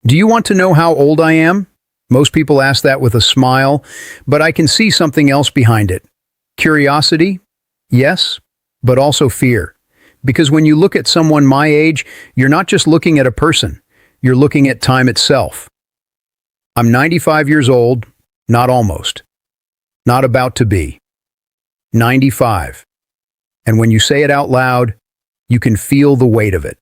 Do you want to know how old I am? Most people ask that with a smile, but I can see something else behind it. Curiosity? Yes, but also fear. Because when you look at someone my age, you're not just looking at a person, you're looking at time itself. I'm 95 years old, not almost, not about to be. 95. And when you say it out loud, you can feel the weight of it.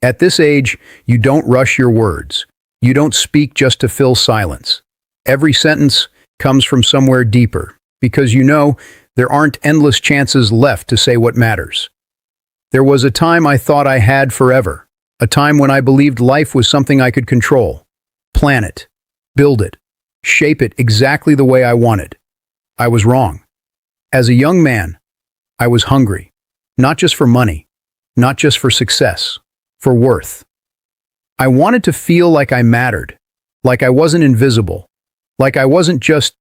At this age, you don't rush your words. You don't speak just to fill silence. Every sentence comes from somewhere deeper, because you know there aren't endless chances left to say what matters. There was a time I thought I had forever, a time when I believed life was something I could control, plan it, build it, shape it exactly the way I wanted. I was wrong. As a young man, I was hungry, not just for money, not just for success, for worth. I wanted to feel like I mattered, like I wasn't invisible, like I wasn't just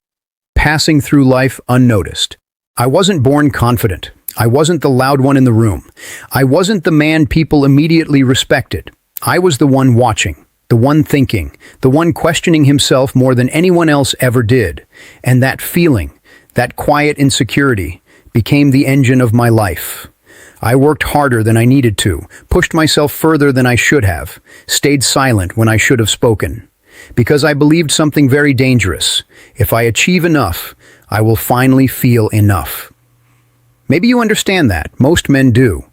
passing through life unnoticed. I wasn't born confident. I wasn't the loud one in the room. I wasn't the man people immediately respected. I was the one watching, the one thinking, the one questioning himself more than anyone else ever did. And that feeling, that quiet insecurity, became the engine of my life. I worked harder than I needed to, pushed myself further than I should have, stayed silent when I should have spoken. Because I believed something very dangerous. If I achieve enough, I will finally feel enough. Maybe you understand that. Most men do.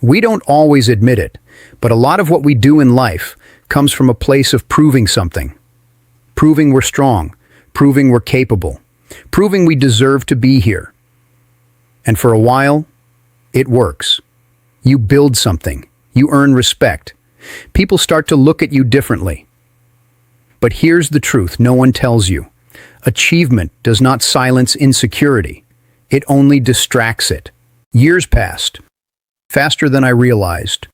We don't always admit it, but a lot of what we do in life comes from a place of proving something. Proving we're strong, proving we're capable, proving we deserve to be here. And for a while, it works. You build something. You earn respect. People start to look at you differently. But here's the truth no one tells you. Achievement does not silence insecurity. It only distracts it. Years passed, faster than I realized.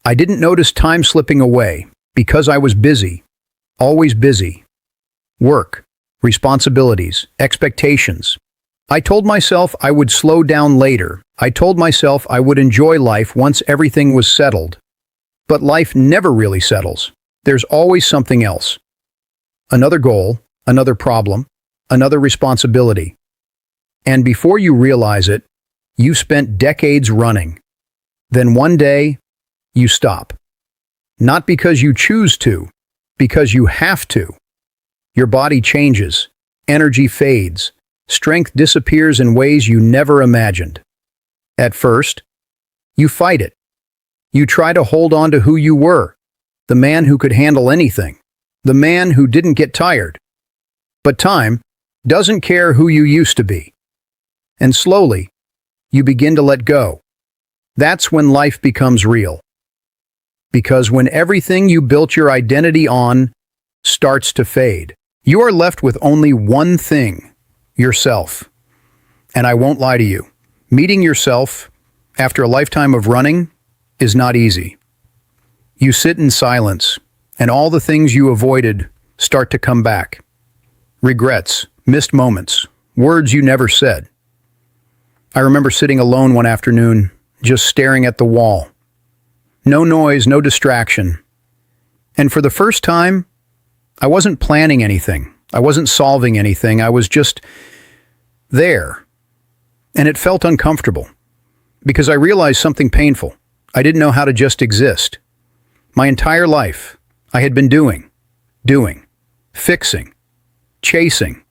I didn't notice time slipping away because I was busy, always busy. Work, responsibilities, expectations. I told myself I would slow down later. I told myself I would enjoy life once everything was settled. But life never really settles. There's always something else. Another goal, another problem, another responsibility. And before you realize it, you spent decades running. Then one day, you stop. Not because you choose to, because you have to. Your body changes, energy fades, strength disappears in ways you never imagined. At first, you fight it. You try to hold on to who you were, the man who could handle anything, the man who didn't get tired. But time doesn't care who you used to be. And slowly, you begin to let go. That's when life becomes real. Because when everything you built your identity on starts to fade, you are left with only one thing, yourself. And I won't lie to you, meeting yourself after a lifetime of running is not easy. You sit in silence, and all the things you avoided start to come back. Regrets, missed moments, words you never said. I remember sitting alone one afternoon, just staring at the wall. No noise, no distraction. And for the first time, I wasn't planning anything. I wasn't solving anything. I was just there. And it felt uncomfortable because I realized something painful. I didn't know how to just exist. My entire life, I had been doing, fixing, chasing.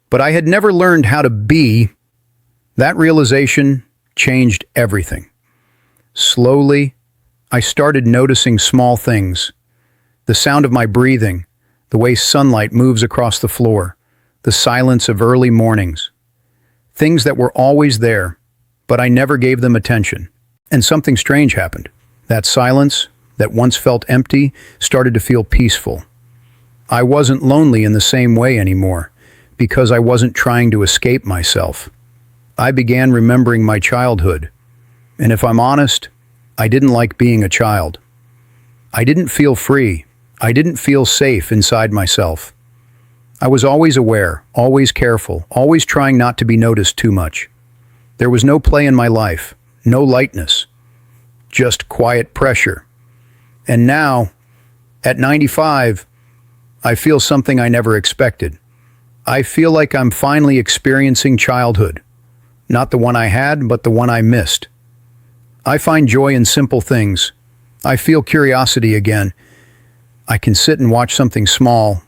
But I had never learned how to be. That realization changed everything. Slowly, I started noticing small things. The sound of my breathing, the way sunlight moves across the floor, the silence of early mornings. Things that were always there, but I never gave them attention. And something strange happened. That silence, that once felt empty, started to feel peaceful. I wasn't lonely in the same way anymore, because I wasn't trying to escape myself. I began remembering my childhood. And if I'm honest, I didn't like being a child. I didn't feel free. I didn't feel safe inside myself. I was always aware, always careful, always trying not to be noticed too much. There was no play in my life, no lightness, just quiet pressure. And now, At 95, I feel something I never expected. I feel like I'm finally experiencing childhood. Not the one I had, but the one I missed. I find joy in simple things. I feel curiosity again. I can sit and watch something small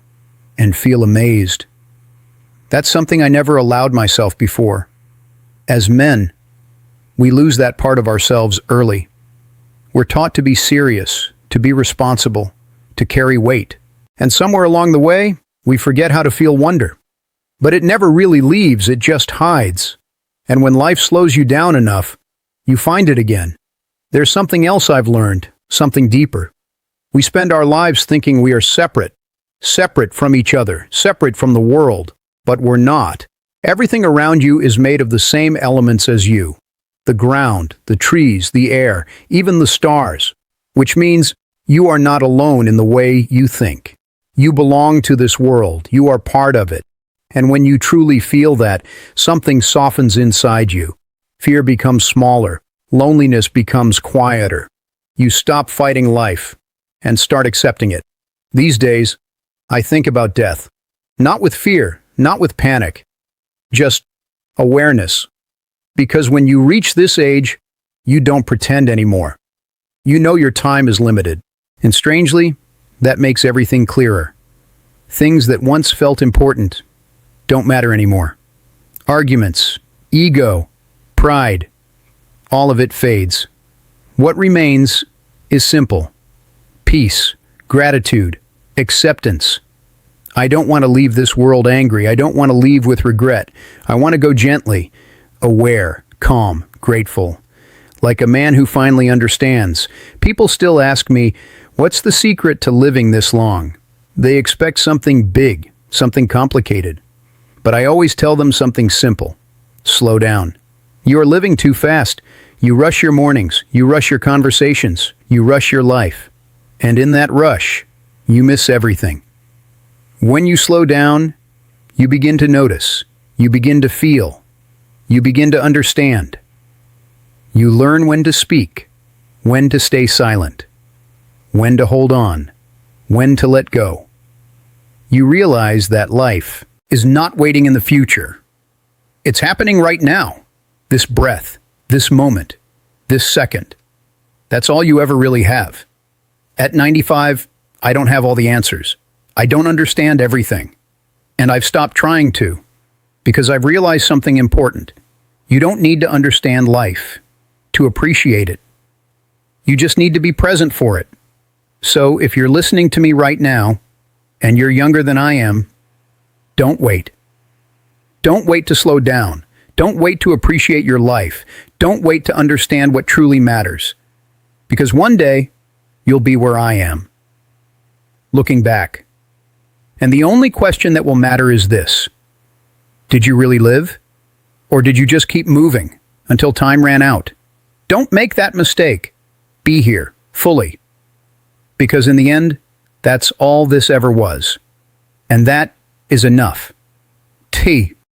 and feel amazed. That's something I never allowed myself before. As men, we lose that part of ourselves early. We're taught to be serious, to be responsible, to carry weight. And somewhere along the way, we forget how to feel wonder. But it never really leaves, it just hides. And when life slows you down enough, you find it again. There's something else I've learned, something deeper. We spend our lives thinking we are separate from each other, separate from the world, but we're not. Everything around you is made of the same elements as you. The ground, the trees, the air, even the stars. Which means you are not alone in the way you think. You belong to this world. You are part of it. And when you truly feel that, something softens inside you. Fear becomes smaller. Loneliness becomes quieter. You stop fighting life and start accepting it. These days, I think about death. Not with fear, not with panic. Just awareness. Because when you reach this age, you don't pretend anymore. You know your time is limited. And strangely, that makes everything clearer. Things that once felt important don't matter anymore. Arguments, ego, pride, all of it fades. What remains is simple. Peace, gratitude, acceptance. I don't want to leave this world angry. I don't want to leave with regret. I want to go gently, aware, calm, grateful. Like a man who finally understands. People still ask me, what's the secret to living this long? They expect something big, something complicated. But I always tell them something simple. Slow down. You are living too fast. You rush your mornings. You rush your conversations. You rush your life. And in that rush, you miss everything. When you slow down, you begin to notice. You begin to feel. You begin to understand. You learn when to speak, when to stay silent, when to hold on, when to let go. You realize that life is not waiting in the future. It's happening right now. This breath, this moment, this second. That's all you ever really have. At 95, I don't have all the answers. I don't understand everything. And I've stopped trying to, because I've realized something important. You don't need to understand life to appreciate it. You just need to be present for it. So if you're listening to me right now, and you're younger than I am, don't wait. Don't wait to slow down. Don't wait to appreciate your life. Don't wait to understand what truly matters. Because one day, you'll be where I am, looking back. And the only question that will matter is this: did you really live? Or did you just keep moving until time ran out? Don't make that mistake. Be here, fully. Because in the end, that's all this ever was. And that is enough. T.